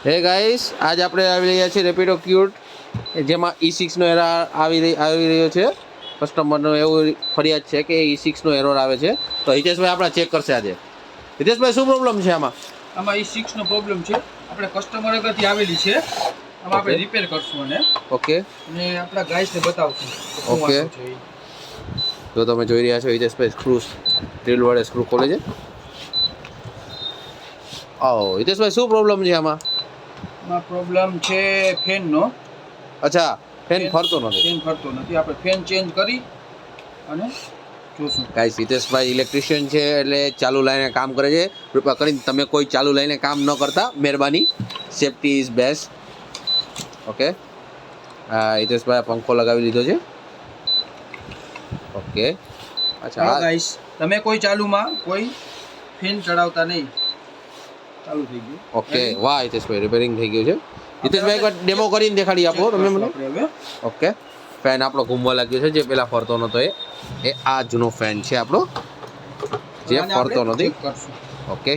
હે ગાઈસ, આજ આપણે આવી રહ્યા છીએ રેપિડો ક્યુટ જેમાં E6 નો એરર આવી રહ્યો છે. કસ્ટમરનો એવું ફરિયાદ છે કે E6 નો એરર આવે છે. તો હિતેશભાઈ આપણા ચેક કરશે આજે. હિતેશભાઈ શું પ્રોબ્લેમ છે આમાં? આમાં E6 નો પ્રોબ્લેમ છે. આપણે કસ્ટમર આગળથી આવેલી છે. આમાં આપણે રિપેર કરશું અને ઓકે અને આપણા ગાઈસને બતાવશું ઓકે. જો તમે જોઈ રહ્યા છો હિતેશભાઈ સ્ક્રૂ ડ્રીલ વડે સ્ક્રૂ ખોલે છે. હિતેશભાઈ શું પ્રોબ્લેમ છે આમાં? આમાં પ્રોબ્લેમ છે ફેનનો. અચ્છા, ફેન ફરતો નથી. ફેન ફરતો નથી. આપણે ફેન ચેન્જ કરી અને જોશું. ગાઈસ, હિતેશભાઈ ઇલેક્ટ્રિશિયન છે એટલે ચાલુ લાઈને કામ કરે છે. કૃપા કરીને તમે કોઈ ચાલુ લાઈને કામ ન કરતા, મહેરબાની. Safety is best. Okay, Hiteshbhai પંખો લગાવી લીધો છે. ઓકે, અચ્છા ગાઈસ, તમે કોઈ ચાલુમાં કોઈ ફેન ચડાવતા નહીં. ચાલુ થઈ ગયું. ઓકે, વાહ હિતેશભાઈ, રિપેરિંગ થઈ ગયું છે. હિતેશભાઈ એકવાર ડેમો કરીને દેખાડી આપો તમે મને. ઓકે, ફેન આપણો ઘૂમવા લાગ્યો છે. જે પેલા ફરતો નતો એ આ જૂનો ફેન છે આપણો, જે ફરતો નથી. ઓકે,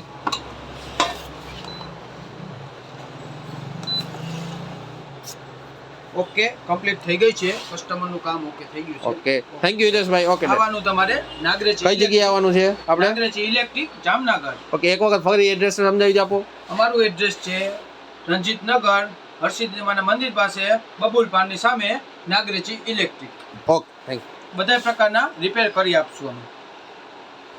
ઓકે, કમ્પ્લીટ થઈ ગઈ છે. કસ્ટમરનું કામ ઓકે થઈ ગયું છે. Okay, thank you Hiteshbhai. Okay, આવવાનું તમારે નાગરેજી. કઈ જગ્યાએ આવવાનું છે આપણે? નાગરેજી ઇલેક્ટ્રિક, જામનગર. ઓકે, એક વખત ફરી એડ્રેસ સમજાવી આપો. અમારું એડ્રેસ છે રણજીતનગર, હર્ષિદમાના મંદિર પાસે, બબુલ પાનની સામે, નાગરેજી ઇલેક્ટ્રિક. Okay, thank you. બધા પ્રકારના રિપેર કરી આપશું અમે.